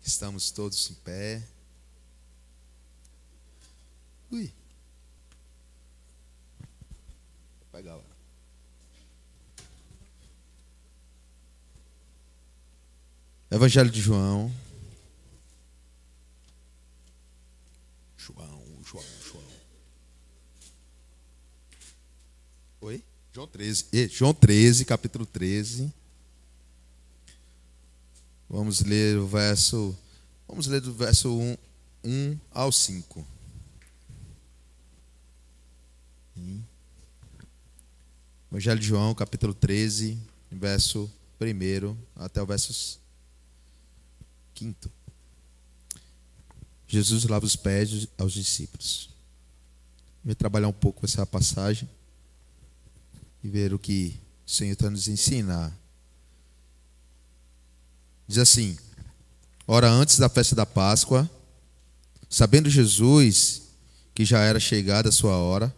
Estamos todos em pé. Ui. Vou pegar lá. Evangelho de João. João. Oi? João 13. João 13, capítulo 13. Vamos ler do verso 1 ao 5. Evangelho de João, capítulo 13, verso 1 até o verso 5. Jesus lava os pés aos discípulos. Vou trabalhar um pouco essa passagem e ver o que o Senhor está nos ensinar. Diz assim: ora, antes da festa da Páscoa, sabendo Jesus que já era chegada a sua hora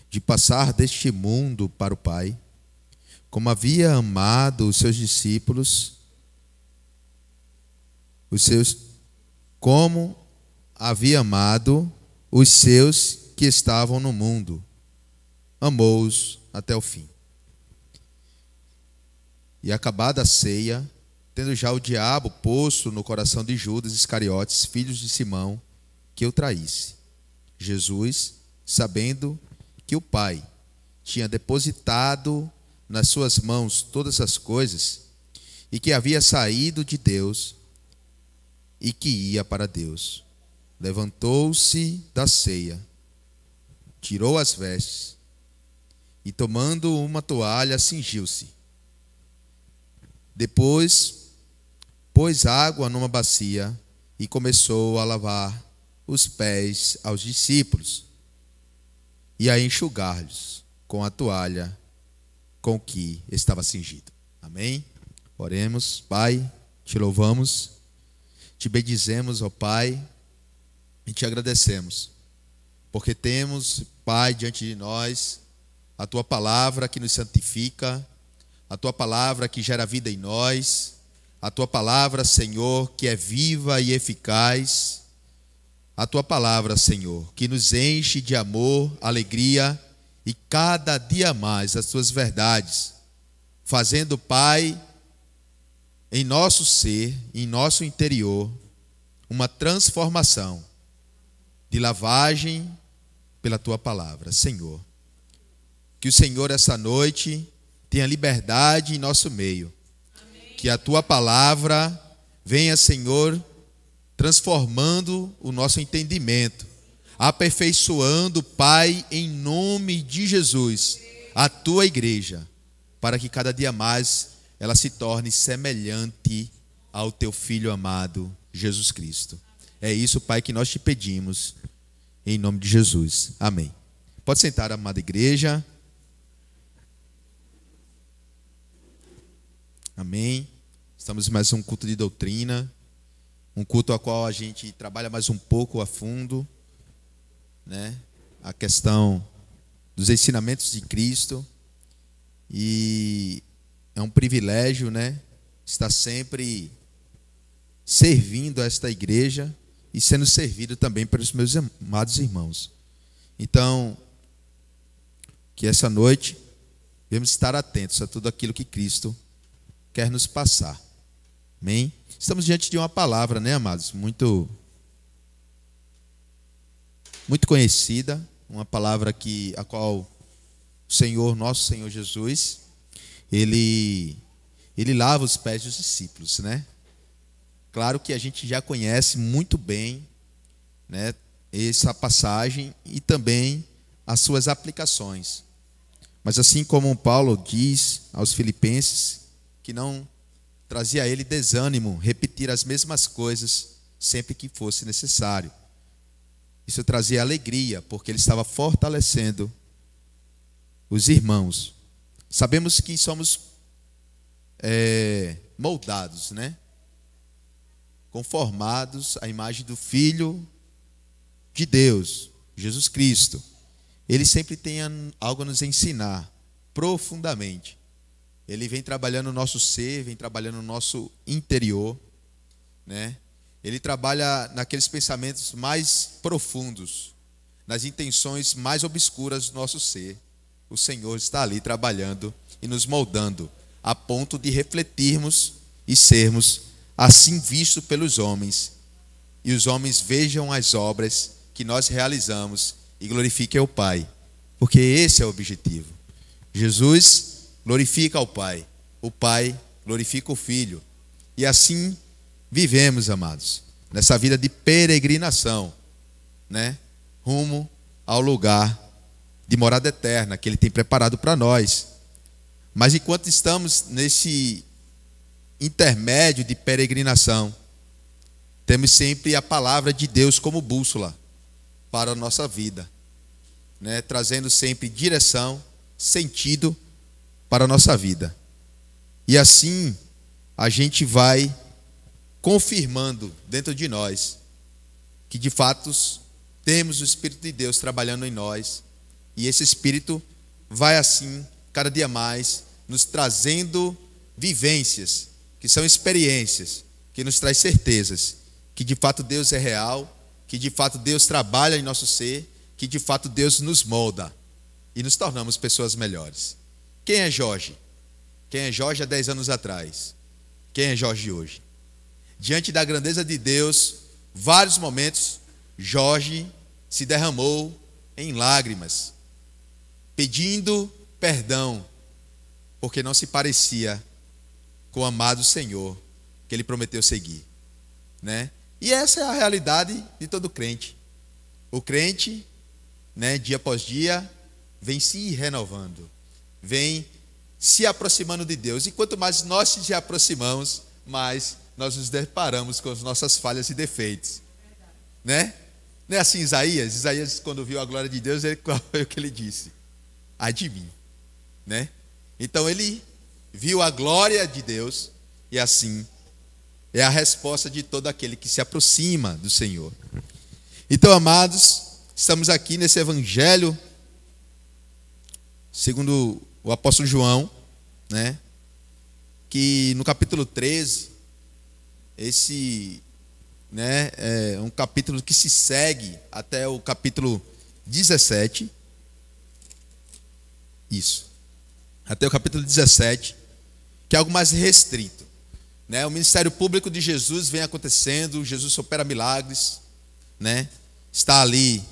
de passar deste mundo para o Pai, como havia amado os seus discípulos, como havia amado os seus que estavam no mundo, amou-os até o fim. E acabada a ceia, tendo já o diabo posto no coração de Judas Iscariotes, filho de Simão, que o traísse, Jesus, sabendo que o Pai tinha depositado nas suas mãos todas as coisas, e que havia saído de Deus e que ia para Deus, levantou-se da ceia, tirou as vestes e, tomando uma toalha, cingiu-se. Depois pôs água numa bacia e começou a lavar os pés aos discípulos e a enxugar-lhes com a toalha com que estava cingido. Amém? Oremos. Pai, te louvamos, te bendizemos, ó Pai, e te agradecemos, porque temos, Pai, diante de nós a Tua palavra que nos santifica, a Tua palavra que gera vida em nós, a Tua palavra, Senhor, que é viva e eficaz, a Tua palavra, Senhor, que nos enche de amor, alegria e cada dia mais as Tuas verdades, fazendo, Pai, em nosso ser, em nosso interior, uma transformação de lavagem pela Tua palavra. Senhor, que o Senhor essa noite tenha liberdade em nosso meio. Amém. Que a Tua palavra venha, Senhor, transformando o nosso entendimento, aperfeiçoando, Pai, em nome de Jesus, a Tua igreja, para que cada dia mais ela se torne semelhante ao Teu Filho amado, Jesus Cristo. É isso, Pai, que nós te pedimos, em nome de Jesus. Amém. Pode sentar, amada igreja. Amém. Estamos em mais um culto de doutrina, um culto ao qual a gente trabalha mais um pouco a fundo, né? A questão dos ensinamentos de Cristo. E é um privilégio, né? Estar sempre servindo a esta igreja e sendo servido também pelos meus amados irmãos. Então, que essa noite devemos estar atentos a tudo aquilo que Cristo quer nos passar. Amém? Estamos diante de uma palavra, né, amados? Muito conhecida, uma palavra a qual o Senhor, nosso Senhor Jesus, ele lava os pés dos discípulos, né? Claro que a gente já conhece muito bem, né, essa passagem e também as suas aplicações. Mas assim como Paulo diz aos Filipenses, que não trazia a ele desânimo repetir as mesmas coisas sempre que fosse necessário. Isso trazia alegria, porque ele estava fortalecendo os irmãos. Sabemos que somos moldados, né? Conformados à imagem do Filho de Deus, Jesus Cristo. Ele sempre tem algo a nos ensinar profundamente. Ele vem trabalhando no nosso ser, vem trabalhando no nosso interior. né? Ele trabalha naqueles pensamentos mais profundos, nas intenções mais obscuras do nosso ser. O Senhor está ali trabalhando e nos moldando, a ponto de refletirmos e sermos assim vistos pelos homens, e os homens vejam as obras que nós realizamos e glorifiquem o Pai, porque esse é o objetivo. Jesus glorifica ao Pai, o Pai glorifica o Filho, e assim vivemos, amados, nessa vida de peregrinação, né? Rumo ao lugar de morada eterna que Ele tem preparado para nós. Mas enquanto estamos nesse intermédio de peregrinação, temos sempre a palavra de Deus como bússola para a nossa vida, né? Trazendo sempre direção, sentido para a nossa vida. E assim a gente vai confirmando dentro de nós que de fato temos o Espírito de Deus trabalhando em nós, e esse Espírito vai assim, cada dia mais, nos trazendo vivências, que são experiências, que nos traz certezas, que de fato Deus é real, que de fato Deus trabalha em nosso ser, que de fato Deus nos molda, e nos tornamos pessoas melhores. Quem é Jorge? Quem é Jorge há 10 anos atrás? Quem é Jorge hoje? Diante da grandeza de Deus, vários momentos, Jorge se derramou em lágrimas, pedindo perdão, porque não se parecia com o amado Senhor que Ele prometeu seguir, né? E essa é a realidade de todo crente. O crente, né, dia após dia, vem se renovando, vem se aproximando de Deus. E quanto mais nós nos aproximamos, mais nós nos deparamos com as nossas falhas e defeitos, né? Não é assim Isaías? Isaías, quando viu a glória de Deus, qual foi o que ele disse? Ai de mim, né? Então ele viu a glória de Deus, e assim é a resposta de todo aquele que se aproxima do Senhor. Então, amados, estamos aqui nesse evangelho segundo o apóstolo João, né? Que no capítulo 13, esse, né, é um capítulo que se segue até o capítulo 17. Isso. Até o capítulo 17, que é algo mais restrito, né? O ministério público de Jesus vem acontecendo, Jesus opera milagres, né? Está ali,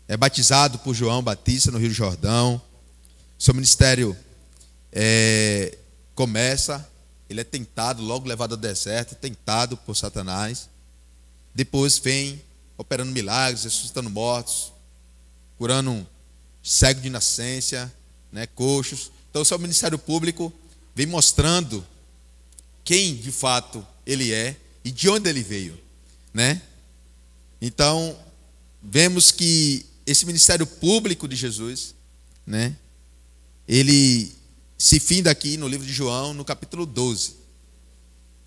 é batizado por João Batista no Rio Jordão. Seu ministério começa, ele é tentado, logo levado ao deserto, tentado por Satanás. Depois vem operando milagres, ressuscitando mortos, curando um cego de nascença, né, coxos. Então o seu ministério público vem mostrando quem de fato ele é e de onde ele veio, né? Então vemos que esse ministério público de Jesus, né, ele se finda aqui no livro de João, no capítulo 12.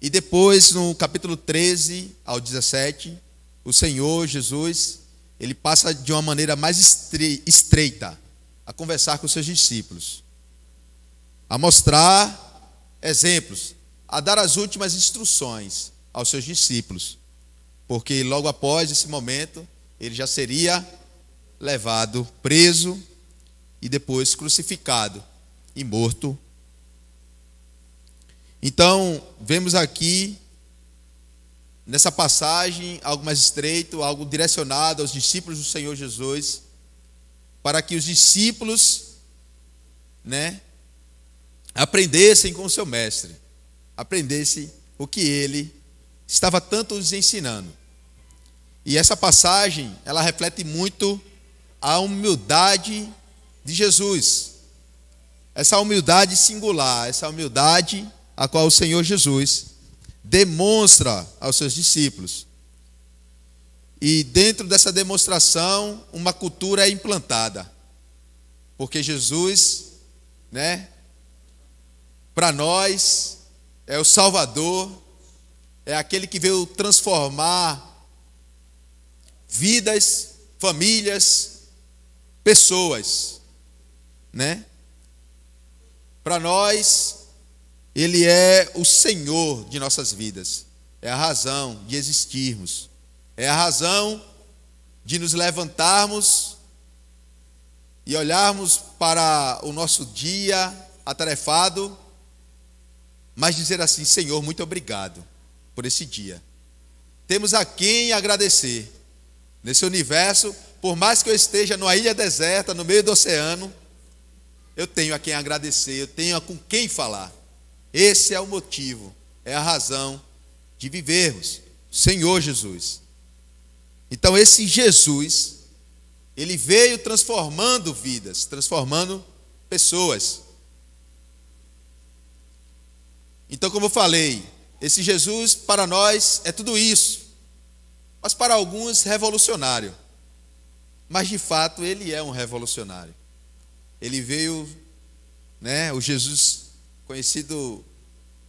E depois, no capítulo 13 ao 17, o Senhor Jesus, ele passa de uma maneira mais estreita a conversar com os seus discípulos, a mostrar exemplos, a dar as últimas instruções aos seus discípulos, porque logo após esse momento, ele já seria levado preso e depois crucificado e morto. Então, vemos aqui, nessa passagem, algo mais estreito, algo direcionado aos discípulos do Senhor Jesus, para que os discípulos, né, aprendessem com o seu mestre, aprendessem o que ele estava tanto nos ensinando. E essa passagem, ela reflete muito a humildade de Jesus, essa humildade singular, essa humildade a qual o Senhor Jesus demonstra aos seus discípulos. E dentro dessa demonstração, uma cultura é implantada, porque Jesus, né, para nós é o Salvador, é aquele que veio transformar vidas, famílias, pessoas, né? Para nós, Ele é o Senhor de nossas vidas. é a razão de existirmos, é a razão de nos levantarmos e olharmos para o nosso dia atarefado, mas dizer assim: Senhor, muito obrigado por esse dia. Temos a quem agradecer nesse universo. Por mais que eu esteja numa ilha deserta, no meio do oceano, eu tenho a quem agradecer, eu tenho com quem falar. Esse é o motivo, é a razão de vivermos, Senhor Jesus. Então esse Jesus, ele veio transformando vidas, transformando pessoas. Então, como eu falei, esse Jesus para nós é tudo isso, mas para alguns revolucionário. Mas de fato ele é um revolucionário. Ele veio, o Jesus conhecido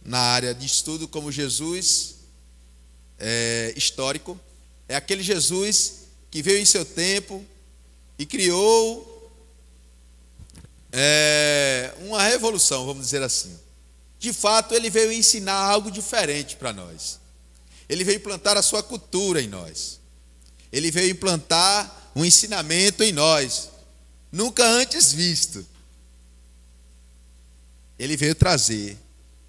na área de estudo como Jesus histórico, é aquele Jesus que veio em seu tempo e criou uma revolução, vamos dizer assim. De fato, ele veio ensinar algo diferente para nós. Ele veio implantar a sua cultura em nós. Ele veio implantar um ensinamento em nós, nunca antes visto. Ele veio trazer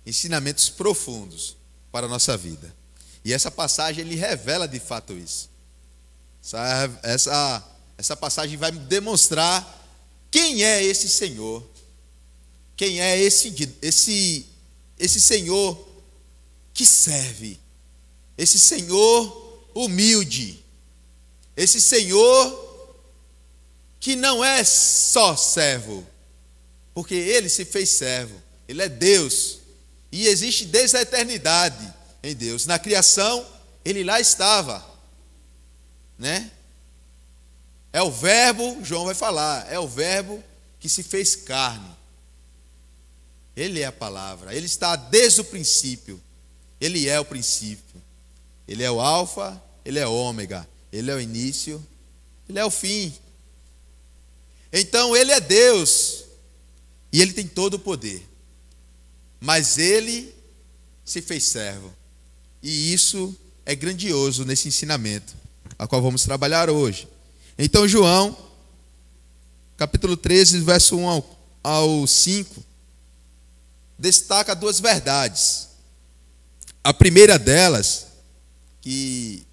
ensinamentos profundos para a nossa vida. E essa passagem, ele revela de fato isso. Essa passagem vai demonstrar quem é esse Senhor. Quem é esse Senhor que serve. Esse Senhor humilde. Esse Senhor que não é só servo, porque ele se fez servo, ele é Deus, e existe desde a eternidade em Deus. Na criação, ele lá estava, É o verbo, João vai falar, é o verbo que se fez carne. Ele é a palavra, ele está desde o princípio, ele é o princípio, ele é o alfa, ele é o ômega. Ele é o início, ele é o fim. Então ele é Deus e ele tem todo o poder. Mas ele se fez servo. E isso é grandioso nesse ensinamento, a qual vamos trabalhar hoje. Então João, capítulo 13, verso 1 ao 5, destaca duas verdades. A primeira delas, que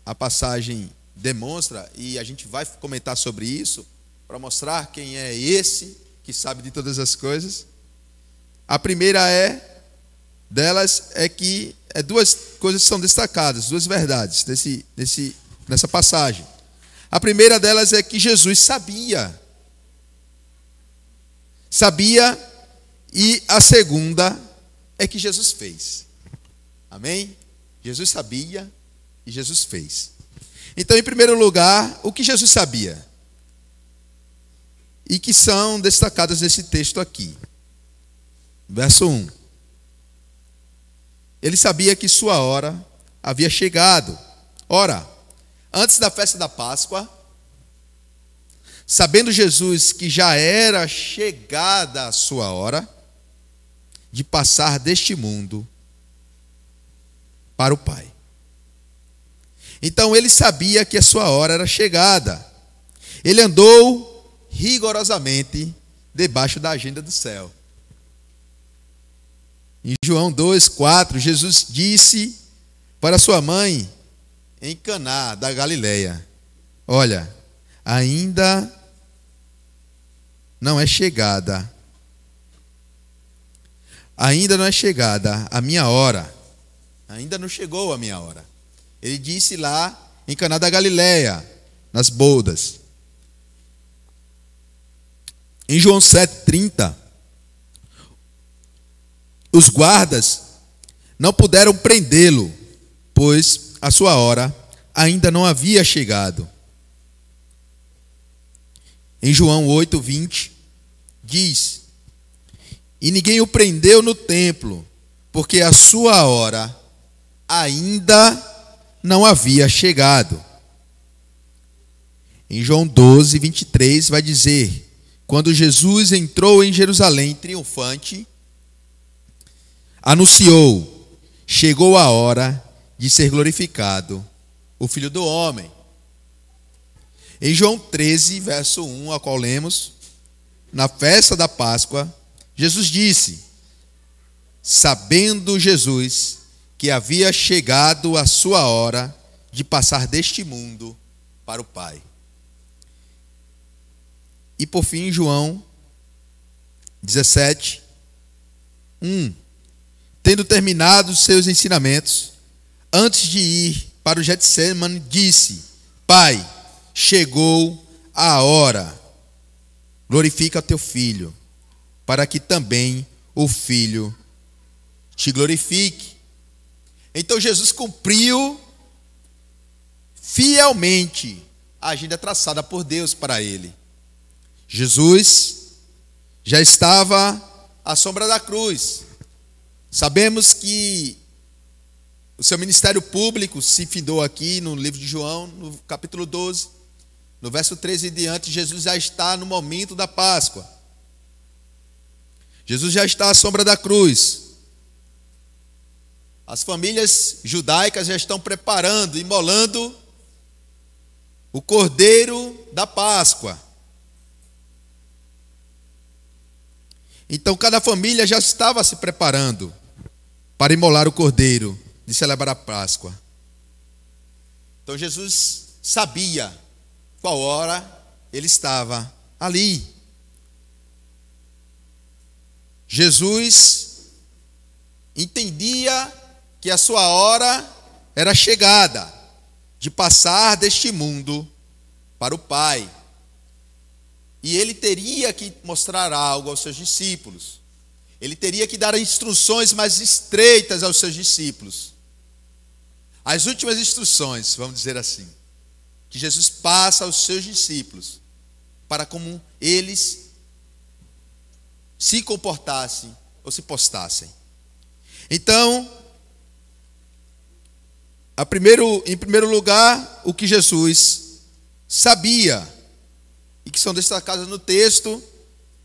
a passagem demonstra, e a gente vai comentar sobre isso, para mostrar quem é esse que sabe de todas as coisas. A primeira delas é que duas coisas são destacadas, duas verdades nessa passagem. A primeira delas é que Jesus sabia, e a segunda é que Jesus fez. Amém? Jesus sabia e Jesus fez. Então, em primeiro lugar, o que Jesus sabia? E que são destacadas nesse texto aqui. Verso 1. Ele sabia que sua hora havia chegado. Ora, antes da festa da Páscoa, sabendo Jesus que já era chegada a sua hora de passar deste mundo para o Pai. Então ele sabia que a sua hora era chegada. Ele andou rigorosamente debaixo da agenda do céu. Em João 2:4, Jesus disse para sua mãe em Caná da Galileia: olha, ainda não é chegada a minha hora. Ainda não chegou a minha hora. Ele disse lá em Caná da Galileia, nas bodas. Em João 7:30, os guardas não puderam prendê-lo, pois a sua hora ainda não havia chegado. Em João 8:20, diz: e ninguém o prendeu no templo, porque a sua hora ainda não havia chegado. Em João 12:23 vai dizer: quando Jesus entrou em Jerusalém triunfante, anunciou: chegou a hora de ser glorificado o Filho do Homem. Em João 13, verso 1, a qual lemos, na festa da Páscoa, Jesus disse, sabendo Jesus que havia chegado a sua hora de passar deste mundo para o Pai. E por fim, João 17, 1. Tendo terminado os seus ensinamentos, antes de ir para o Getsemane, disse, Pai, chegou a hora, glorifica teu Filho, para que também o Filho te glorifique. Então Jesus cumpriu fielmente a agenda traçada por Deus para ele. Jesus já estava à sombra da cruz. Sabemos que o seu ministério público se findou aqui no livro de João, no capítulo 12, no verso 13 e diante. Jesus já está no momento da Páscoa. Jesus já está à sombra da cruz. As famílias judaicas já estão preparando, imolando o cordeiro da Páscoa. Então cada família já estava se preparando para imolar o cordeiro de celebrar a Páscoa. Então Jesus sabia qual hora ele estava ali. Jesus entendia que a sua hora era chegada de passar deste mundo para o Pai. E ele teria que mostrar algo aos seus discípulos. Ele teria que dar instruções mais estreitas aos seus discípulos. As últimas instruções, vamos dizer assim, que Jesus passa aos seus discípulos, para como eles se comportassem ou se postassem. Então, em primeiro lugar, o que Jesus sabia, e que são destacados no texto,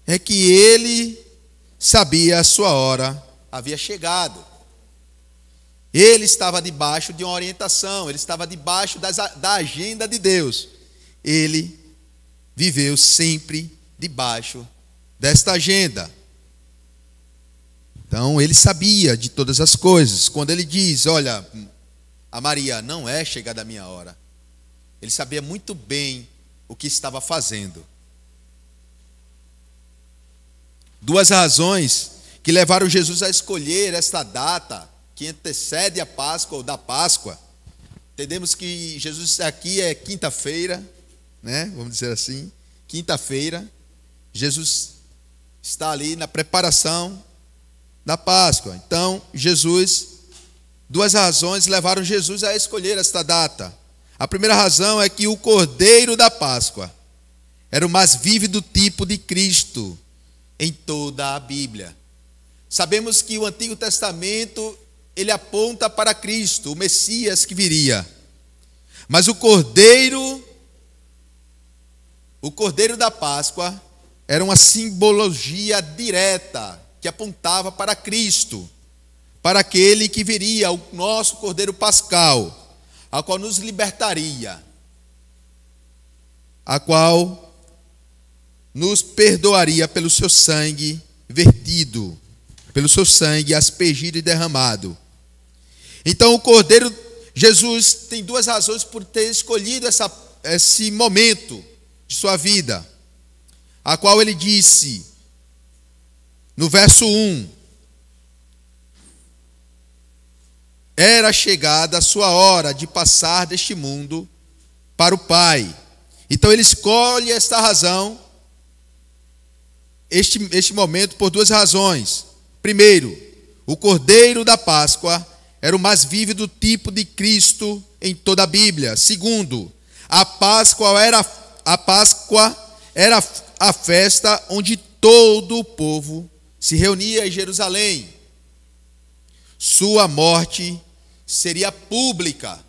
é que ele sabia a sua hora havia chegado. Ele estava debaixo de uma orientação, ele estava debaixo da agenda de Deus. Ele viveu sempre debaixo desta agenda. Então ele sabia de todas as coisas. Quando ele diz, olha, a Maria, não é chegada a minha hora, ele sabia muito bem o que estava fazendo. Duas razões que levaram Jesus a escolher esta data que antecede a Páscoa ou da Páscoa. Entendemos que Jesus aqui é quinta-feira, né? Vamos dizer assim, quinta-feira. Jesus está ali na preparação da Páscoa. Então, duas razões levaram Jesus a escolher esta data. A primeira razão é que o Cordeiro da Páscoa era o mais vívido tipo de Cristo em toda a Bíblia. Sabemos que o Antigo Testamento, ele aponta para Cristo, o Messias que viria. Mas o Cordeiro da Páscoa era uma simbologia direta que apontava para Cristo, para aquele que viria, o nosso Cordeiro Pascal, a qual nos libertaria, a qual nos perdoaria pelo seu sangue vertido, pelo seu sangue aspergido e derramado. Então Jesus tem duas razões por ter escolhido esse momento de sua vida, a qual ele disse, no verso 1, era chegada a sua hora de passar deste mundo para o Pai. Então ele escolhe esta razão, este momento, por duas razões. Primeiro, o Cordeiro da Páscoa era o mais vívido tipo de Cristo em toda a Bíblia. Segundo, a Páscoa era a festa onde todo o povo se reunia em Jerusalém. Sua morte seria pública.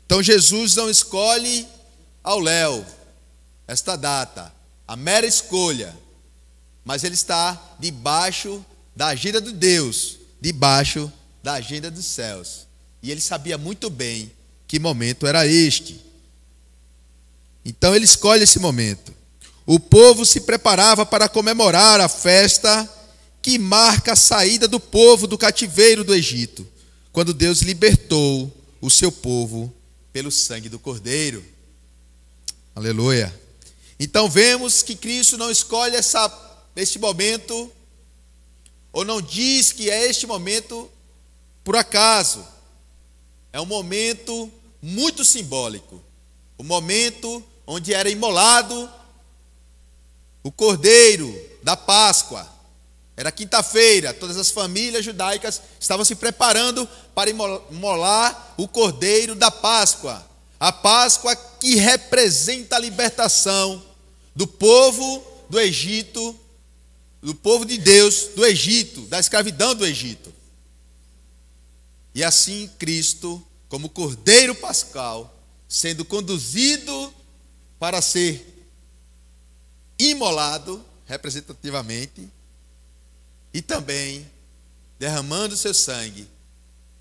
Então Jesus não escolhe ao léu esta data, a mera escolha, mas ele está debaixo da agenda de Deus, debaixo da agenda dos céus. E ele sabia muito bem que momento era este. Então ele escolhe esse momento. O povo se preparava para comemorar a festa que marca a saída do povo do cativeiro do Egito, quando Deus libertou o seu povo pelo sangue do Cordeiro. Aleluia. Então vemos que Cristo não escolhe este momento, ou não diz que é este momento por acaso. É um momento muito simbólico. O momento onde era imolado o Cordeiro da Páscoa. Era quinta-feira, todas as famílias judaicas estavam se preparando para imolar o Cordeiro da Páscoa. A Páscoa que representa a libertação do povo do Egito, do povo de Deus do Egito, da escravidão do Egito. E assim Cristo, como Cordeiro Pascal, sendo conduzido para ser imolado, representativamente, e também derramando seu sangue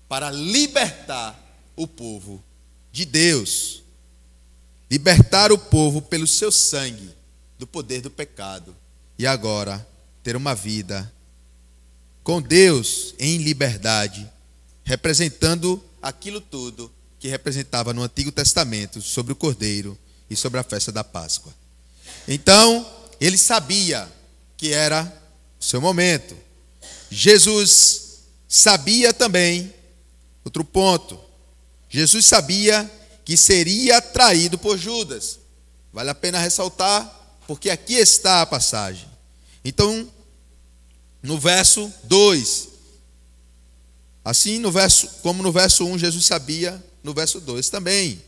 para libertar o povo de Deus. Libertar o povo pelo seu sangue do poder do pecado. E agora ter uma vida com Deus em liberdade, representando aquilo tudo que representava no Antigo Testamento sobre o Cordeiro e sobre a festa da Páscoa. Então, ele sabia que era o seu momento. Jesus sabia também, outro ponto, Jesus sabia que seria traído por Judas. Vale a pena ressaltar, porque aqui está a passagem. Então, no verso 2, assim como no verso 1 Jesus sabia, no verso 2 também.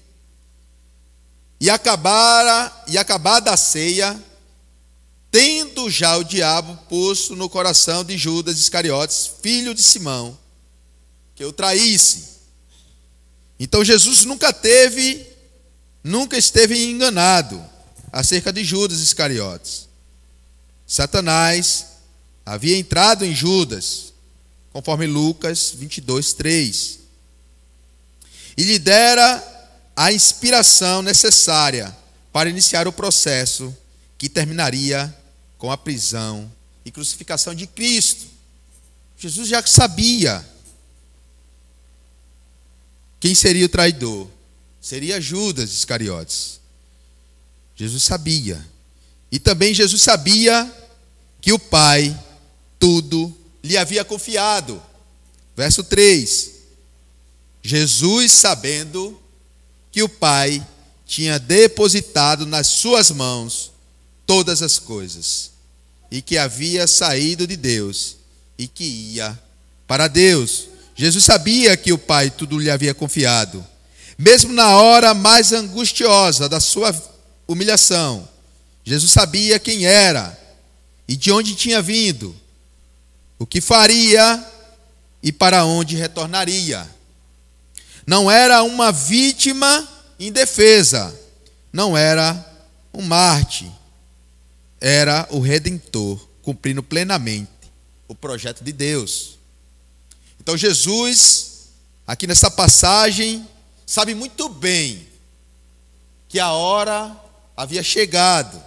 E acabada a ceia, tendo já o diabo posto no coração de Judas Iscariotes, filho de Simão, que o traísse. Então Jesus nunca esteve enganado acerca de Judas Iscariotes. Satanás havia entrado em Judas, conforme Lucas 22:3, e lhe dera a inspiração necessária para iniciar o processo que terminaria com a prisão e crucificação de Cristo. Jesus já sabia quem seria o traidor. Seria Judas Iscariotes. Jesus sabia. E também Jesus sabia que o Pai tudo lhe havia confiado. Verso 3. Jesus, sabendo que o Pai tinha depositado nas suas mãos todas as coisas, e que havia saído de Deus e que ia para Deus. Jesus sabia que o Pai tudo lhe havia confiado. Mesmo na hora mais angustiosa da sua humilhação, Jesus sabia quem era e de onde tinha vindo, o que faria e para onde retornaria. Não era uma vítima indefesa, não era um Marte, era o Redentor, cumprindo plenamente o projeto de Deus. Então Jesus, aqui nessa passagem, sabe muito bem que a hora havia chegado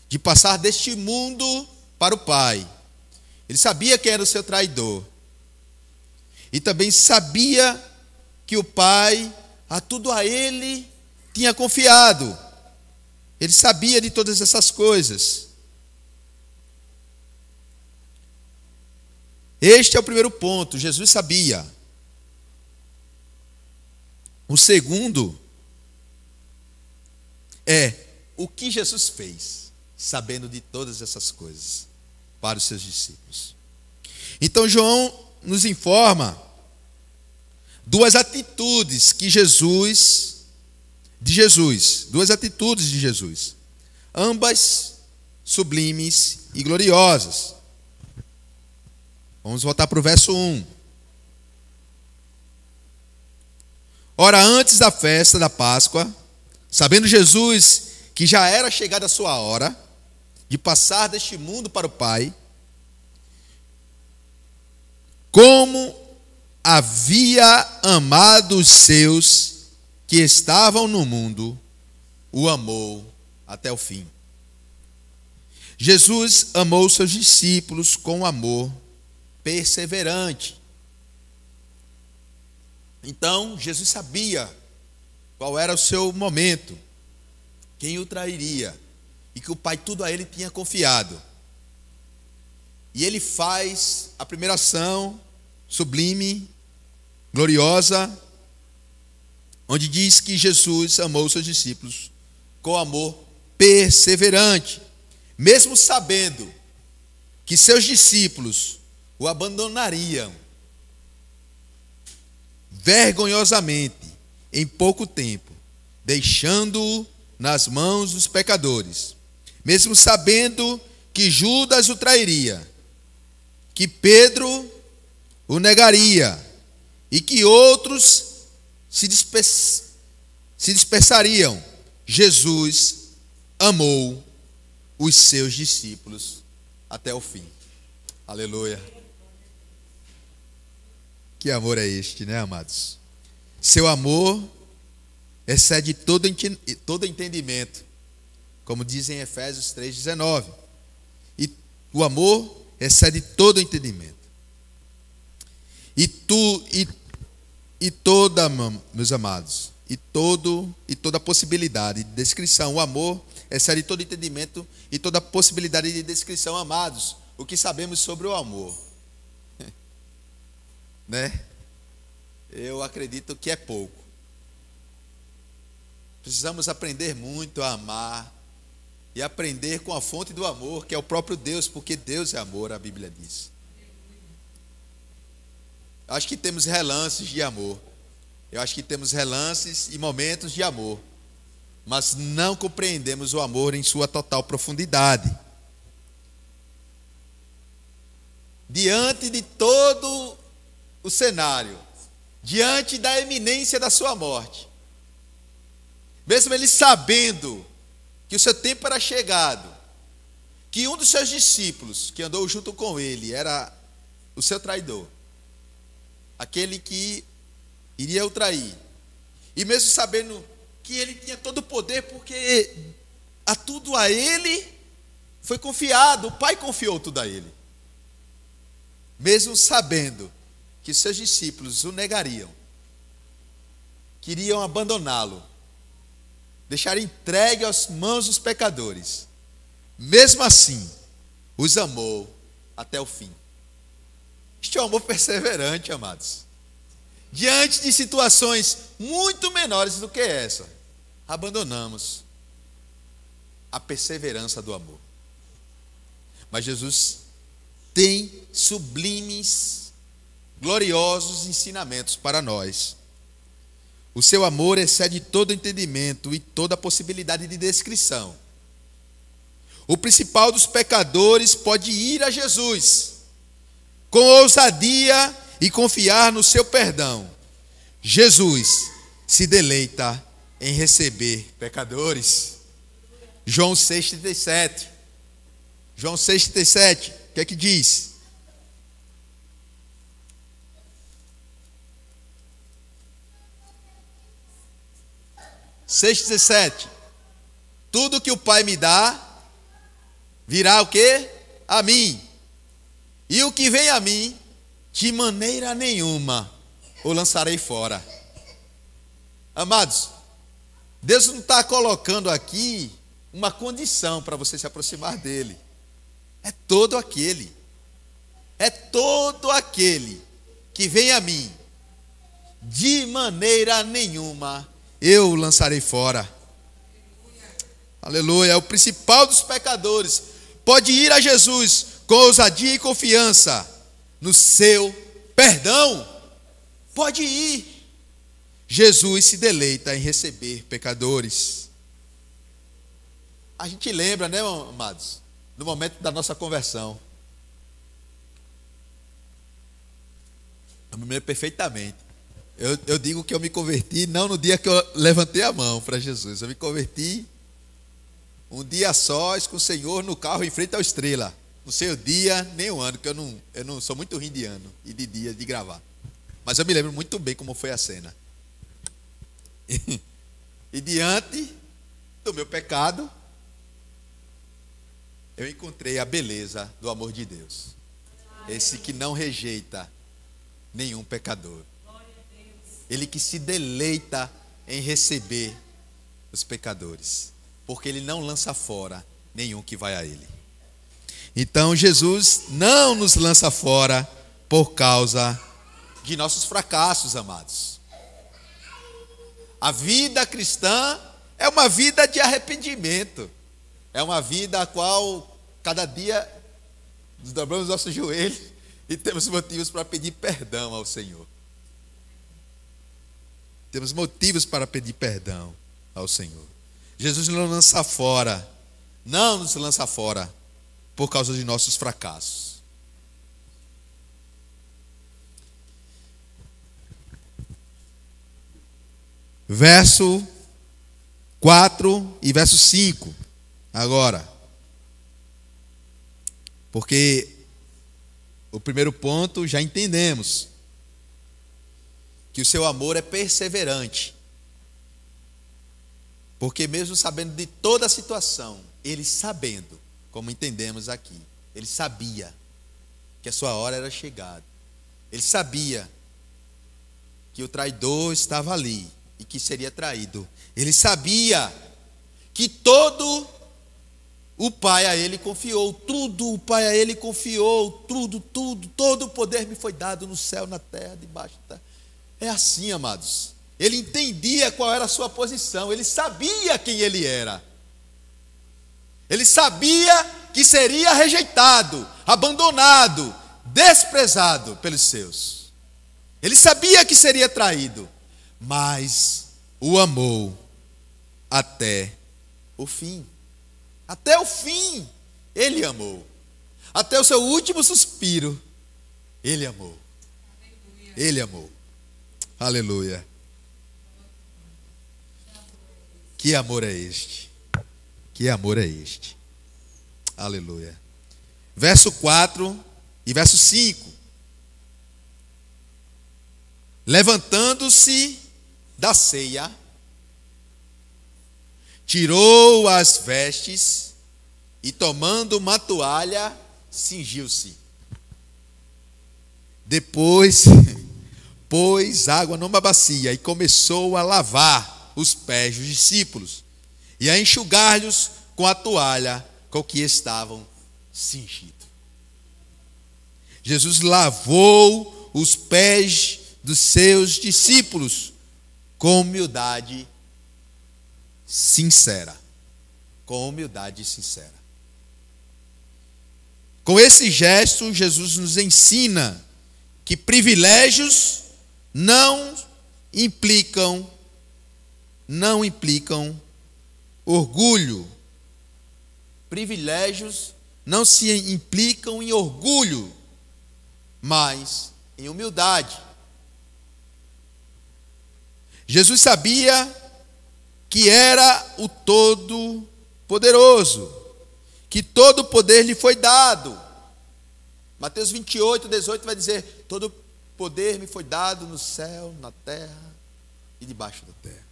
de passar deste mundo para o Pai. Ele sabia quem era o seu traidor. E também sabia que o Pai, tudo a ele, tinha confiado. Ele sabia de todas essas coisas. Este é o primeiro ponto, Jesus sabia. O segundo é o que Jesus fez, sabendo de todas essas coisas, para os seus discípulos. Então João nos informa duas atitudes de Jesus, ambas sublimes e gloriosas. Vamos voltar para o verso 1. Ora, antes da festa da Páscoa, sabendo Jesus que já era chegada a sua hora de passar deste mundo para o Pai, como havia amado os seus que estavam no mundo, o amou até o fim. Jesus amou seus discípulos com amor perseverante. Então, Jesus sabia qual era o seu momento, quem o trairia, e que o Pai tudo a ele tinha confiado. E ele faz a primeira ação sublime, gloriosa, onde diz que Jesus amou seus discípulos com amor perseverante, mesmo sabendo que seus discípulos o abandonariam vergonhosamente em pouco tempo, deixando-o nas mãos dos pecadores, mesmo sabendo que Judas o trairia, que Pedro o negaria e que outros se dispersariam. Jesus amou os seus discípulos até o fim. Aleluia. Que amor é este, né, amados? Seu amor excede todo entendimento, como diz em Efésios 3,19. E o amor excede todo entendimento. Meus amados, e toda possibilidade de descrição. O amor excede todo entendimento e toda possibilidade de descrição, amados. O que sabemos sobre o amor? Né? Eu acredito que é pouco. Precisamos aprender muito a amar e aprender com a fonte do amor, que é o próprio Deus, porque Deus é amor, a Bíblia diz. Acho que temos relances de amor. Eu acho que temos relances e momentos de amor, mas não compreendemos o amor em sua total profundidade. Diante de todo o cenário, diante da iminência da sua morte, mesmo ele sabendo que o seu tempo era chegado, que um dos seus discípulos, que andou junto com ele, era o seu traidor, aquele que iria o trair, e mesmo sabendo que ele tinha todo o poder, porque tudo a ele foi confiado, o Pai confiou tudo a ele, mesmo sabendo que seus discípulos o negariam, queriam abandoná-lo, deixar entregue às mãos dos pecadores, mesmo assim, os amou até o fim. Este é um amor perseverante, amados. Diante de situações muito menores do que essa, abandonamos a perseverança do amor. Mas Jesus tem sublimes, gloriosos ensinamentos para nós. O seu amor excede todo entendimento e toda possibilidade de descrição. O principal dos pecadores pode ir a Jesus com ousadia e confiar no seu perdão. Jesus se deleita em receber pecadores. João 6,37. João 6,37, o que é que diz? Seis 17. Tudo que o Pai me dá virá o quê? A mim. E o que vem a mim, de maneira nenhuma o lançarei fora. Amados, Deus não está colocando aqui uma condição para você se aproximar dele. É todo aquele que vem a mim, de maneira nenhuma eu o lançarei fora. Aleluia. É o principal dos pecadores. Pode ir a Jesus com ousadia e confiança no seu perdão. Pode ir. Jesus se deleita em receber pecadores. A gente lembra, né, amados, no momento da nossa conversão. Eu me lembro perfeitamente. Eu digo que eu me converti não no dia que eu levantei a mão para Jesus. Eu me converti um dia sós com o Senhor no carro em frente ao Estrela. Não sei o dia nem o ano, porque eu não sou muito ruim de ano e de dia de gravar. Mas eu me lembro muito bem como foi a cena. E diante do meu pecado, eu encontrei a beleza do amor de Deus. Esse que não rejeita nenhum pecador. Ele que se deleita em receber os pecadores. Porque ele não lança fora nenhum que vai a ele. Então Jesus não nos lança fora por causa de nossos fracassos, amados. A vida cristã é uma vida de arrependimento. É uma vida a qual cada dia nos dobramos os nossos joelhos e temos motivos para pedir perdão ao Senhor. Temos motivos para pedir perdão ao Senhor. Jesus não lança fora, não nos lança fora por causa de nossos fracassos. Verso 4 e verso 5. Agora. Porque o primeiro ponto já entendemos. Que o seu amor é perseverante. Porque mesmo sabendo de toda a situação, ele sabendo, como entendemos aqui, ele sabia que a sua hora era chegada. Ele sabia que o traidor estava ali e que seria traído. Ele sabia que todo o Pai a ele confiou, tudo o Pai a ele confiou, tudo, todo o poder me foi dado no céu, na terra, debaixo da terra. É assim, amados. Ele entendia qual era a sua posição, ele sabia quem ele era. Ele sabia que seria rejeitado, abandonado, desprezado pelos seus. Ele sabia que seria traído, mas o amou até o fim. Até o fim, ele amou. Até o seu último suspiro, ele amou. Ele amou. Aleluia. Que amor é este? Que amor é este? Aleluia. Verso 4 e verso 5. Levantando-se da ceia, tirou as vestes e, tomando uma toalha, cingiu-se. Depois pôs água numa bacia e começou a lavar os pés dos discípulos e a enxugar-lhes com a toalha com que estavam cingidos. Jesus lavou os pés dos seus discípulos com humildade sincera. Com humildade sincera. Com esse gesto, Jesus nos ensina que privilégios não implicam orgulho. Privilégios não se implicam em orgulho, mas em humildade. Jesus sabia que era o Todo-Poderoso, que todo o poder lhe foi dado. Mateus 28, 18 vai dizer: todo poder me foi dado no céu, na terra e debaixo da terra.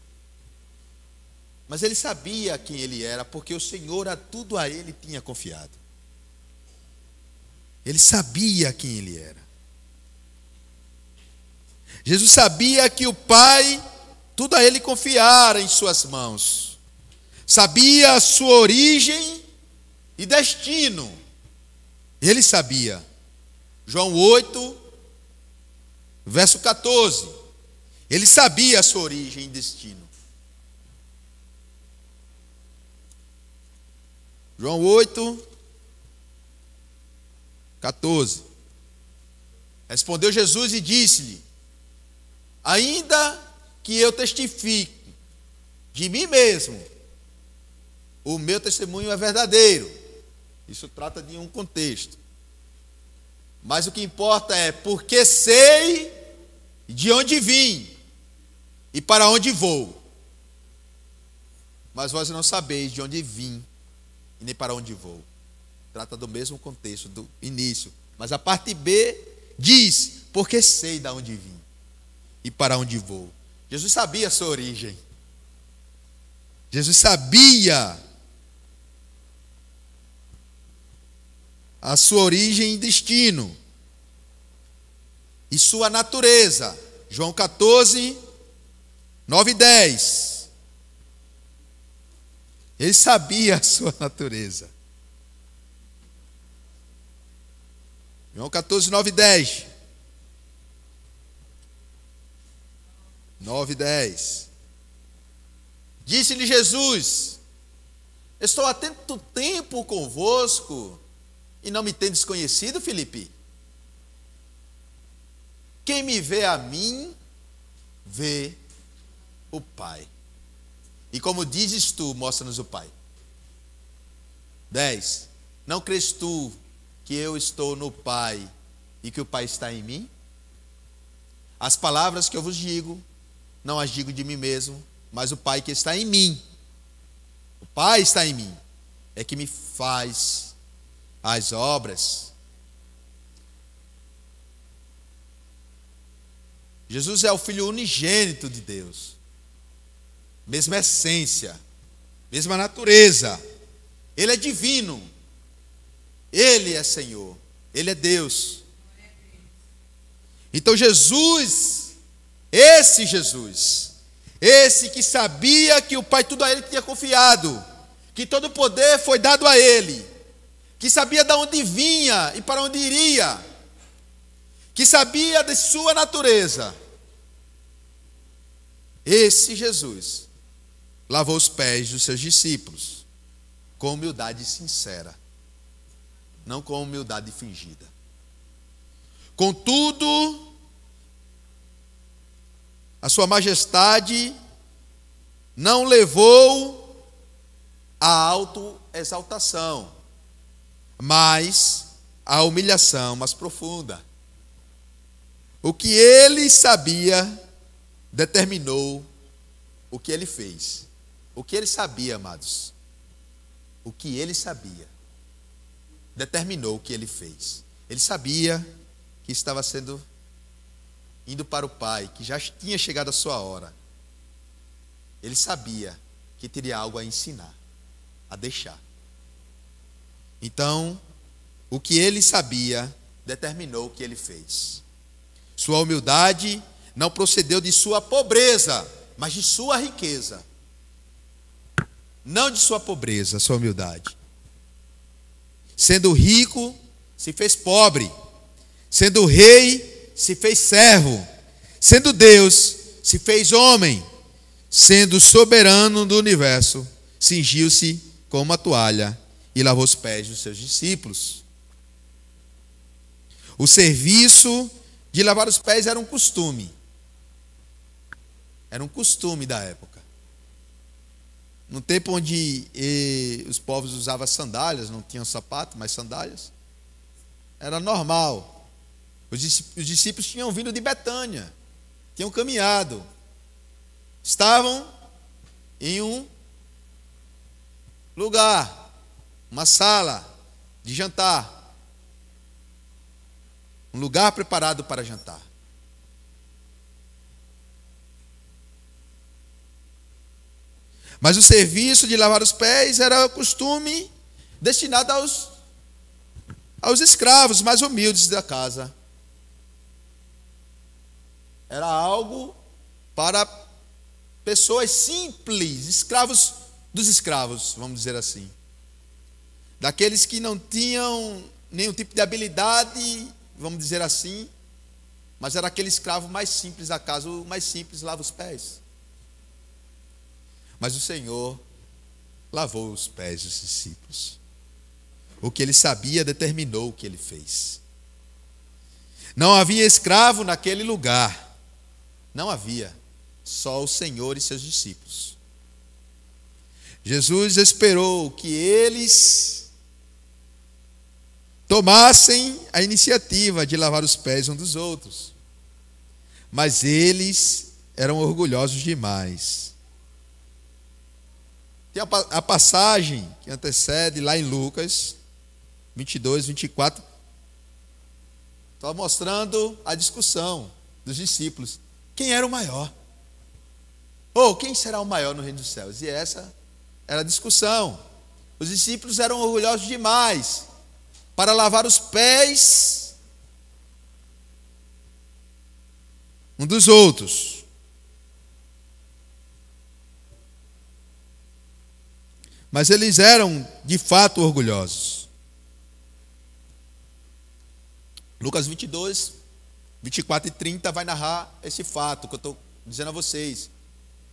Mas ele sabia quem ele era, porque o Senhor tudo a ele tinha confiado. Ele sabia quem ele era. Jesus sabia que o Pai tudo a ele confiara em suas mãos. Sabia a sua origem e destino. Ele sabia. João 8, verso 14. Ele sabia a sua origem e destino. João 8, 14. Respondeu Jesus e disse-lhe: ainda que eu testifique de mim mesmo, o meu testemunho é verdadeiro. Isso trata de um contexto. Mas o que importa é porque sei de onde vim e para onde vou. Mas vós não sabeis de onde vim e nem para onde vou. Trata do mesmo contexto, do início. Mas a parte B diz: porque sei de onde vim. e para onde vou. Jesus sabia a sua origem. Jesus sabia a sua origem e destino e sua natureza. João 14, 9 e 10. Ele sabia a sua natureza. João 14, 9 e 10. 9 e 10. Disse-lhe Jesus: estou há tanto tempo convosco e não me tendes conhecido, Filipe? Quem me vê a mim, vê o Pai. E como dizes tu, mostra-nos o Pai. 10. Não crês tu que eu estou no Pai e que o Pai está em mim? As palavras que eu vos digo, não as digo de mim mesmo, mas o Pai que está em mim. O Pai está em mim, é que me faz as obras. Jesus é o Filho unigênito de Deus. Mesma essência, mesma natureza. Ele é divino. Ele é Senhor. Ele é Deus. Então Jesus, esse que sabia que o Pai tudo a ele tinha confiado, que todo o poder foi dado a ele, que sabia de onde vinha e para onde iria, que sabia de sua natureza, esse Jesus lavou os pés dos seus discípulos com humildade sincera, não com humildade fingida. Contudo, a sua majestade não levou à autoexaltação, mas à humilhação mais profunda. O que ele sabia determinou o que ele fez. O que ele sabia, amados, o que ele sabia determinou o que ele fez. Ele sabia que estava indo para o Pai, que já tinha chegado a sua hora. Ele sabia que teria algo a ensinar, a deixar. Então, o que ele sabia determinou o que ele fez. Sua humildade não procedeu de sua pobreza, mas de sua riqueza. Não de sua pobreza, sua humildade. Sendo rico, se fez pobre. Sendo rei, se fez servo. Sendo Deus, se fez homem. Sendo soberano do universo, cingiu-se com uma toalha e lavou os pés dos seus discípulos. O serviço de lavar os pés era um costume. Era um costume da época. No tempo onde os povos usavam sandálias, não tinham sapato, mas sandálias, era normal. Os discípulos tinham vindo de Betânia, tinham caminhado, estavam em um lugar, uma sala de jantar, um lugar preparado para jantar. Mas o serviço de lavar os pés era o costume destinado aos escravos mais humildes da casa. Era algo para pessoas simples, escravos dos escravos, vamos dizer assim. Daqueles que não tinham nenhum tipo de habilidade, vamos dizer assim, mas era aquele escravo mais simples da casa, o mais simples lava os pés. Mas o Senhor lavou os pés dos discípulos. O que ele sabia determinou o que ele fez. Não havia escravo naquele lugar. Não havia. Só o Senhor e seus discípulos. Jesus esperou que eles tomassem a iniciativa de lavar os pés uns dos outros. Mas eles eram orgulhosos demais. Tem a passagem que antecede lá em Lucas 22, 24. Está mostrando a discussão dos discípulos. quem era o maior. Ou quem será o maior no reino dos céus? E essa era a discussão. Os discípulos eram orgulhosos demais para lavar os pés um dos outros. Mas eles eram de fato orgulhosos. Lucas 22, 24 e 30 vai narrar esse fato que eu estou dizendo a vocês.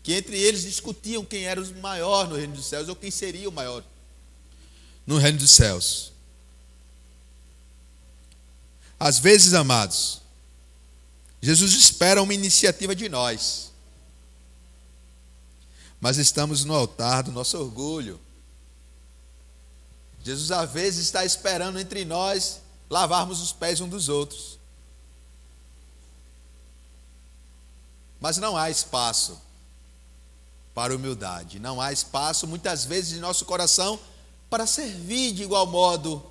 Que entre eles discutiam quem era o maior no reino dos céus ou quem seria o maior no reino dos céus. Às vezes, amados, Jesus espera uma iniciativa de nós, mas estamos no altar do nosso orgulho. Jesus às vezes está esperando entre nós lavarmos os pés uns dos outros. Mas não há espaço para humildade. Não há espaço, muitas vezes, em nosso coração para servir de igual modo,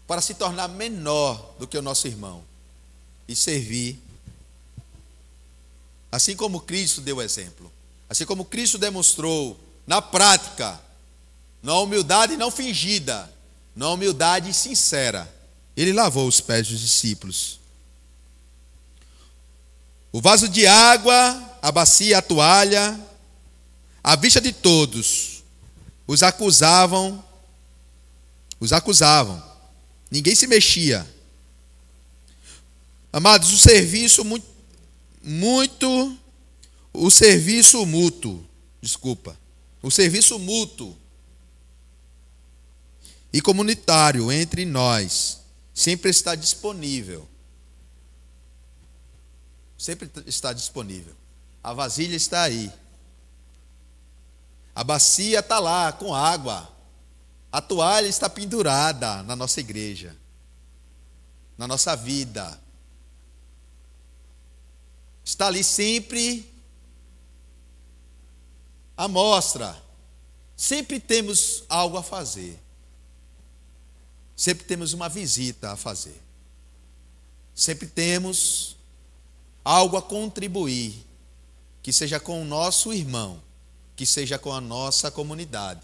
para se tornar menor do que o nosso irmão e servir. Assim como Cristo deu exemplo, assim como Cristo demonstrou na prática, na humildade não fingida, na humildade sincera, ele lavou os pés dos discípulos. O vaso de água, a bacia, a toalha, à vista de todos, os acusavam. Ninguém se mexia. Amados, o serviço mútuo e comunitário entre nós sempre está disponível. Sempre está disponível. A vasilha está aí. A bacia está lá com água. A toalha está pendurada na nossa igreja, na nossa vida. Está ali sempre à mostra. Sempre temos algo a fazer. Sempre temos uma visita a fazer. Sempre temos algo a contribuir, que seja com o nosso irmão, que seja com a nossa comunidade.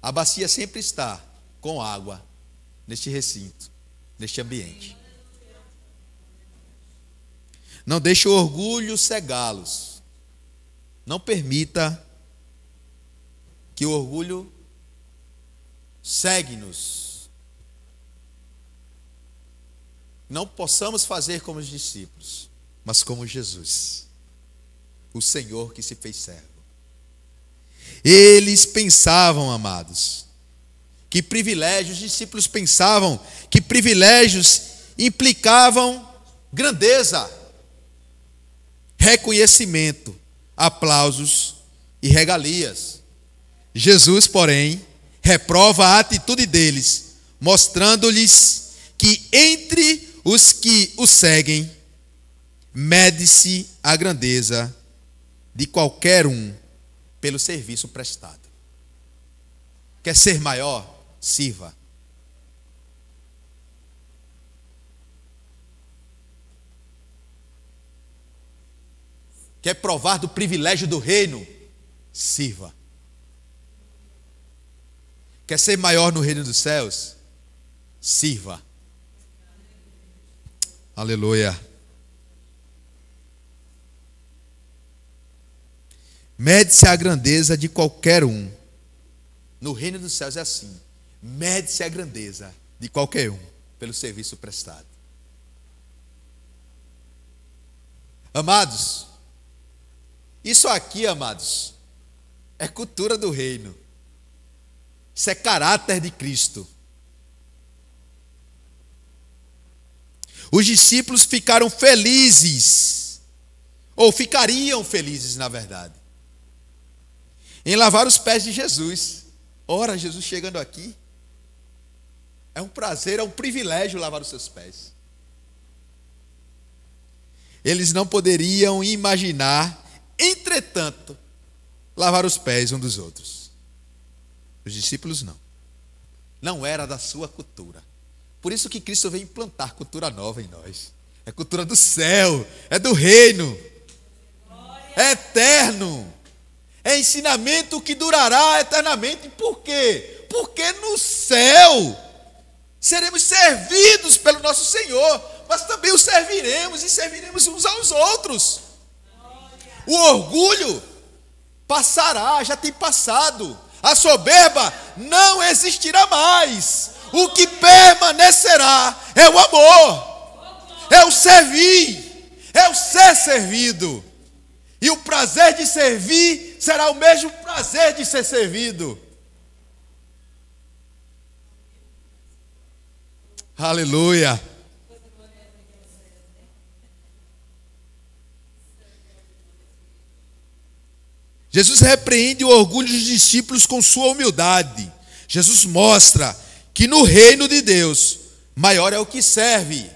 A bacia sempre está com água neste recinto, neste ambiente. Não deixe o orgulho cegá-los. Não permita que o orgulho cegue-nos. Não possamos fazer como os discípulos, mas como Jesus, o Senhor que se fez servo. Eles pensavam, amados, que privilégios, os discípulos pensavam que privilégios implicavam grandeza, reconhecimento, aplausos e regalias. Jesus, porém, reprova a atitude deles, mostrando-lhes que entre os que o seguem, mede-se a grandeza de qualquer um pelo serviço prestado. Quer ser maior? Sirva. Quer provar do privilégio do reino? Sirva. Quer ser maior no reino dos céus? Sirva. Aleluia. Mede-se a grandeza de qualquer um. No reino dos céus é assim. Mede-se a grandeza de qualquer um pelo serviço prestado. Amados, isso aqui, amados, é cultura do reino. Isso é caráter de Cristo. Os discípulos ficaram felizes, ou ficariam felizes, na verdade, em lavar os pés de Jesus. Ora, Jesus chegando aqui, é um prazer, é um privilégio lavar os seus pés. Eles não poderiam imaginar, entretanto, lavar os pés um dos outros. Os discípulos não. Não era da sua cultura. Por isso que Cristo veio implantar cultura nova em nós. É cultura do céu, é do reino, é eterno, é ensinamento que durará eternamente. Por quê? Porque no céu seremos servidos pelo nosso Senhor, mas também o serviremos e serviremos uns aos outros. O orgulho passará, já tem passado. A soberba não existirá mais. O que permanecerá é o amor, é o servir, é o ser servido. E o prazer de servir será o mesmo prazer de ser servido. Aleluia. Jesus repreende o orgulho dos discípulos com sua humildade. Jesus mostra que no reino de Deus, maior é o que serve.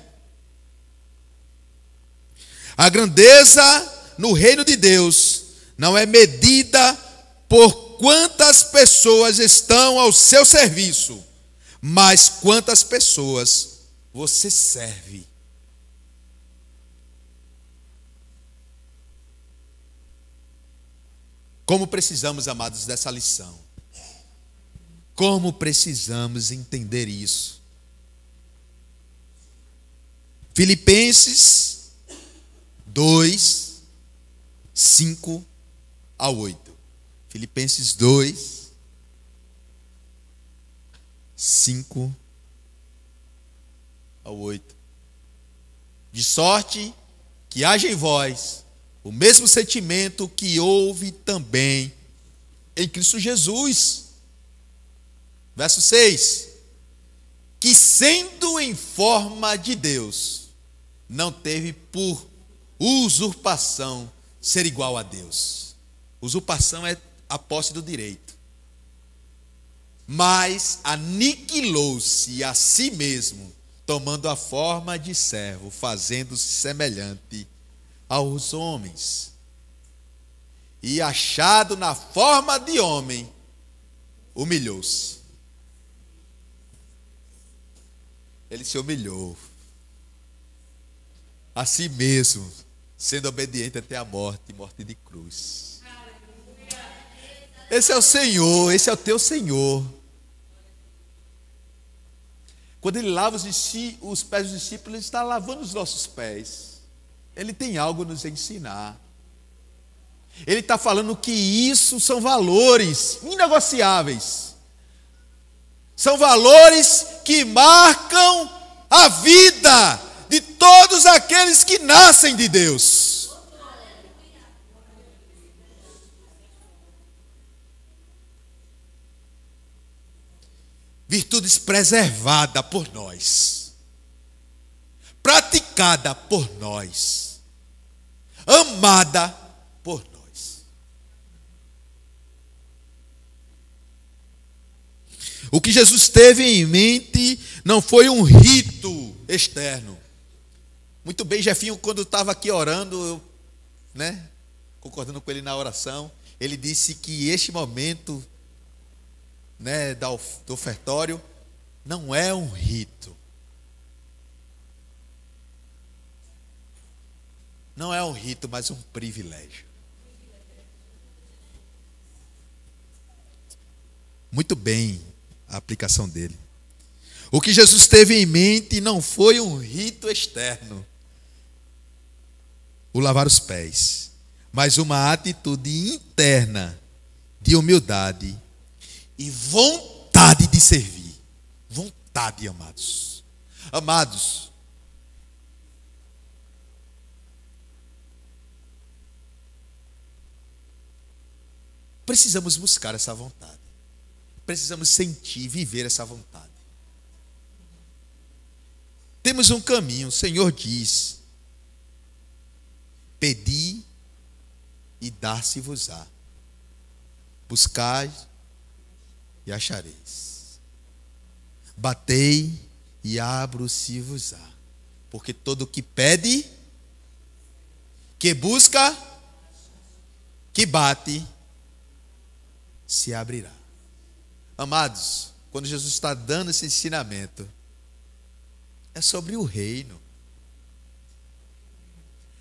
A grandeza no reino de Deus não é medida por quantas pessoas estão ao seu serviço, mas quantas pessoas você serve. Como precisamos, amados, dessa lição. Como precisamos entender isso. Filipenses 2, 5 a 8. Filipenses 2, 5 a 8. De sorte que haja em vós o mesmo sentimento que houve também em Cristo Jesus. Verso 6. Que sendo em forma de Deus, não teve por usurpação ser igual a Deus. Usurpação é a posse do direito. Mas aniquilou-se a si mesmo, tomando a forma de servo, fazendo-se semelhante aos homens. E achado na forma de homem, humilhou-se. Ele se humilhou a si mesmo, sendo obediente até a morte, morte de cruz. Esse é o Senhor, esse é o teu Senhor. Quando Ele lava os pés dos discípulos, Ele está lavando os nossos pés. Ele tem algo a nos ensinar. Ele está falando que isso são valores inegociáveis. São valores que marcam a vida de todos aqueles que nascem de Deus. Virtudes preservadas por nós, praticada por nós, amada por nós. O que Jesus teve em mente não foi um rito externo. Muito bem, Jefinho, quando estava aqui orando, concordando com ele na oração, ele disse que este momento, do ofertório não é um rito. Não é um rito, mas um privilégio. Muito bem a aplicação dele. O que Jesus teve em mente não foi um rito externo, o lavar os pés, mas uma atitude interna de humildade e vontade de servir. Vontade, amados. Amados, precisamos buscar essa vontade. Precisamos sentir, viver essa vontade. Temos um caminho. O Senhor diz: pedi e dar-se-vos-á. Buscai e achareis. Batei e abro-se-vos-á. Porque todo que pede, que busca, que bate, se abrirá. Amados, quando Jesus está dando esse ensinamento, É sobre o reino.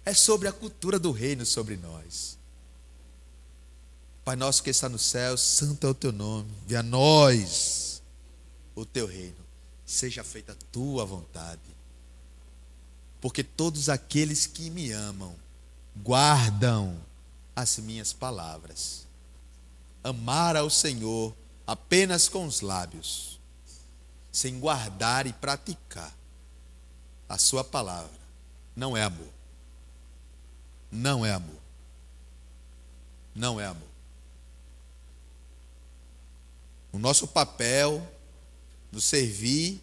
É sobre a cultura do reino sobre nós. Pai nosso que está no céu, santo é o teu nome. Venha a nós o teu reino. Seja feita a tua vontade. Porque todos aqueles que me amam guardam as minhas palavras. Amar ao Senhor apenas com os lábios, sem guardar e praticar a sua palavra, não é amor. Não é amor. Não é amor. O nosso papel no servir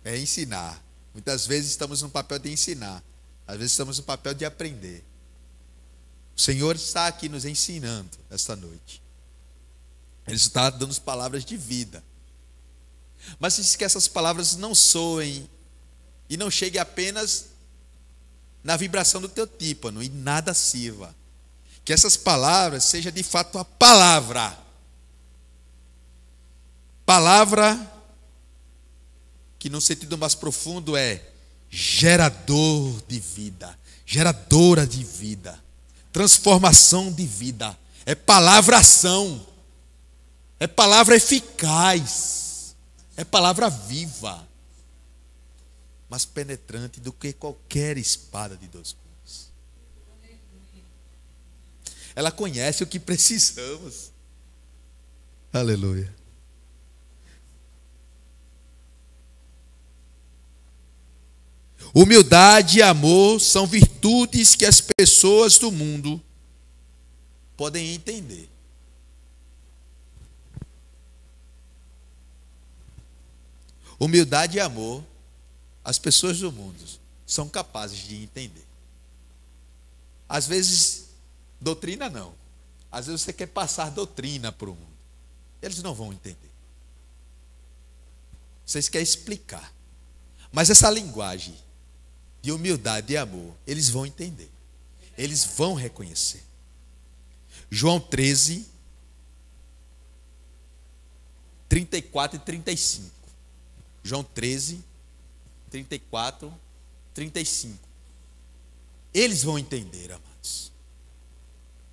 é ensinar. Muitas vezes estamos no papel de ensinar. Às vezes estamos no papel de aprender. O Senhor está aqui nos ensinando esta noite. Ele está dando palavras de vida. Mas diz que essas palavras não soem e não cheguem apenas na vibração do teu tímpano e nada sirva. Que essas palavras sejam de fato a palavra. Palavra que no sentido mais profundo é gerador de vida, geradora de vida, transformação de vida. É palavra ação. É palavra eficaz. É palavra viva. Mais penetrante do que qualquer espada de dois gumes. Ela conhece o que precisamos. Aleluia. Humildade e amor são virtudes que as pessoas do mundo podem entender. Humildade e amor, as pessoas do mundo são capazes de entender. Às vezes, doutrina não. Às vezes você quer passar doutrina para o mundo. Eles não vão entender. Vocês querem explicar. Mas essa linguagem de humildade e amor, eles vão entender. Eles vão reconhecer. João 13, 34 e 35. João 13, 34, 35. Eles vão entender, amados.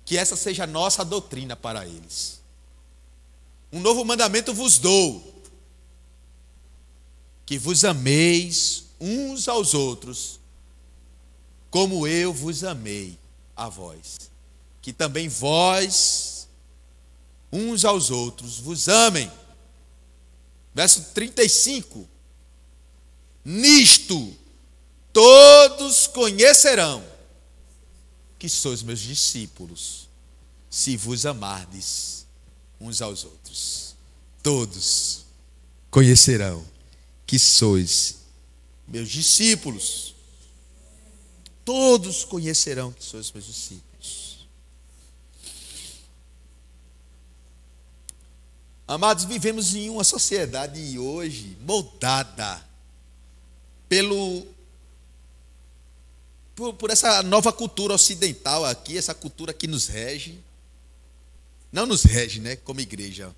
Que essa seja a nossa doutrina para eles. Um novo mandamento vos dou: que vos ameis uns aos outros, como eu vos amei a vós. Que também vós, uns aos outros, vos amem. Verso 35. Nisto todos conhecerão que sois meus discípulos, se vos amardes uns aos outros. Todos conhecerão que sois meus discípulos. Todos conhecerão que sois meus discípulos. Amados, vivemos em uma sociedade hoje moldada por essa nova cultura ocidental aqui, essa cultura que nos rege. Não nos rege, né, como igreja,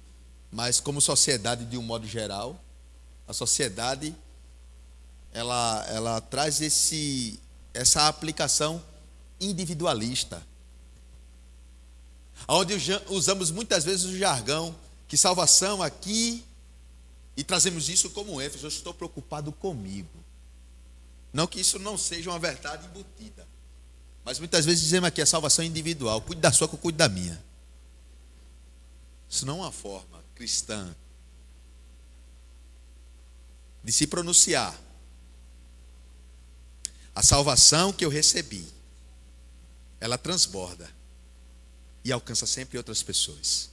mas como sociedade de um modo geral. A sociedade, ela traz essa aplicação individualista, onde usamos muitas vezes o jargão que salvação aqui, e trazemos isso como ênfase: eu estou preocupado comigo. Não que isso não seja uma verdade embutida, mas muitas vezes dizemos aqui: a salvação é individual, cuide da sua que eu cuido da minha. Isso não é uma forma cristã de se pronunciar. A salvação que eu recebi, ela transborda e alcança sempre outras pessoas.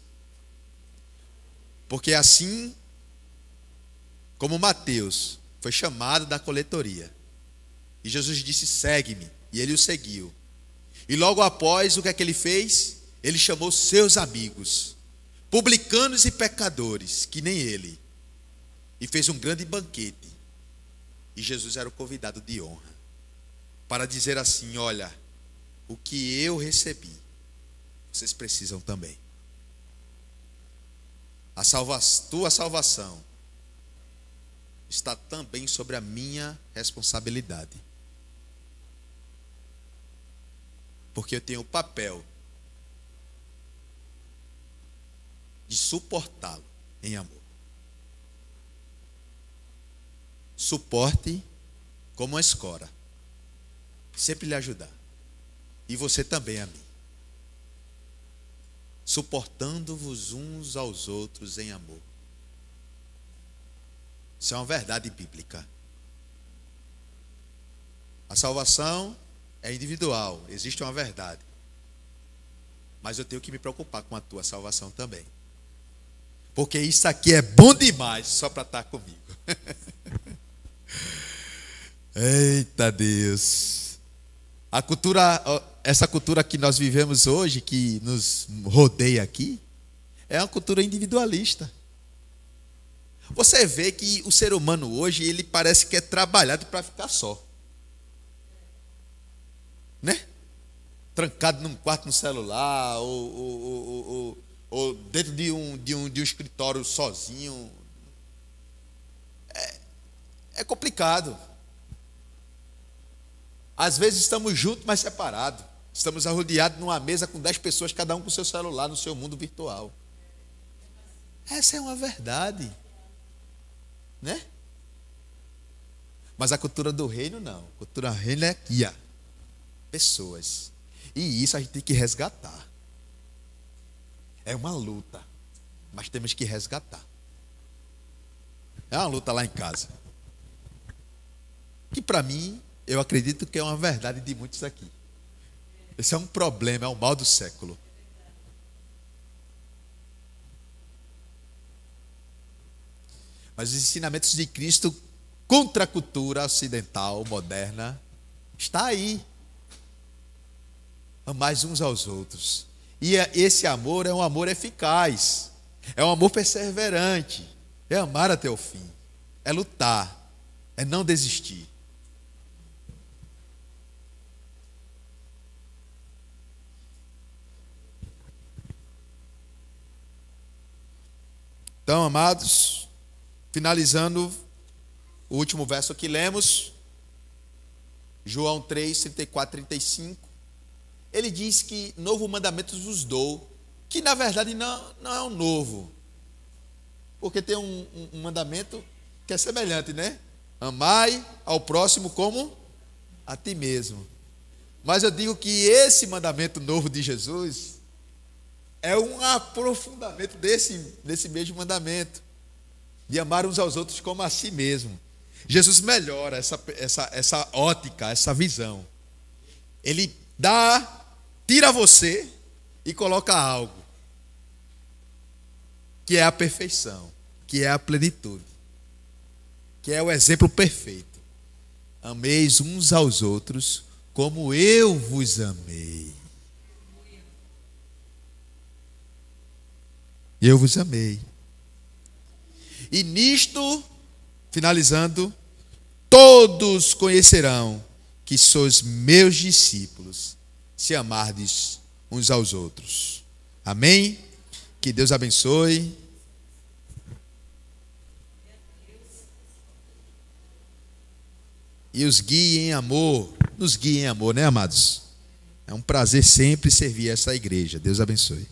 Porque assim como Mateus foi chamado da coletoria, e Jesus disse: segue-me, e ele o seguiu. E logo após, o que é que ele fez? Ele chamou seus amigos, publicanos e pecadores, que nem ele, e fez um grande banquete. E Jesus era o convidado de honra, para dizer assim: olha, o que eu recebi, vocês precisam também. Tua salvação está também sobre a minha responsabilidade. Porque eu tenho o papel de suportá-lo em amor. Suporte como uma escora. Sempre lhe ajudar. E você também a mim. Suportando-vos uns aos outros em amor. Isso é uma verdade bíblica. A salvação é individual, existe uma verdade. Mas eu tenho que me preocupar com a tua salvação também. Porque isso aqui é bom demais só para estar comigo. Eita Deus. A cultura, essa cultura que nós vivemos hoje, que nos rodeia aqui, é uma cultura individualista. Você vê que o ser humano hoje, ele parece que é trabalhado para ficar só. Né? Trancado num quarto no celular, ou dentro de um escritório sozinho. É complicado. Às vezes estamos juntos, mas separados. Estamos arrodeados numa mesa com 10 pessoas, cada um com seu celular, no seu mundo virtual. Essa é uma verdade. Né? Mas a cultura do reino não. A cultura do reino é guia. Pessoas. E isso a gente tem que resgatar. É uma luta. Mas temos que resgatar. É uma luta lá em casa. Que para mim, eu acredito que é uma verdade de muitos aqui. Esse é um problema, é um mal do século. Mas os ensinamentos de Cristo contra a cultura ocidental, moderna, está aí. Amais uns aos outros. E esse amor é um amor eficaz. É um amor perseverante. É amar até o fim. É lutar. É não desistir. Então, amados, finalizando o último verso que lemos, João 3, 34, 35, ele diz que novo mandamento vos dou, que na verdade não é um novo, porque tem um mandamento que é semelhante, né? Amai ao próximo como a ti mesmo. Mas eu digo que esse mandamento novo de Jesus é um aprofundamento desse mesmo mandamento, de amar uns aos outros como a si mesmo. Jesus melhora essa ótica, essa visão. Ele tira você e coloca algo, que é a perfeição, que é a plenitude, que é o exemplo perfeito. Ameis uns aos outros como eu vos amei. Eu vos amei. E nisto, finalizando, todos conhecerão que sois meus discípulos, se amardes uns aos outros. Amém? Que Deus abençoe. E os guie em amor. Nos guie em amor, né, amados? É um prazer sempre servir essa igreja. Deus abençoe.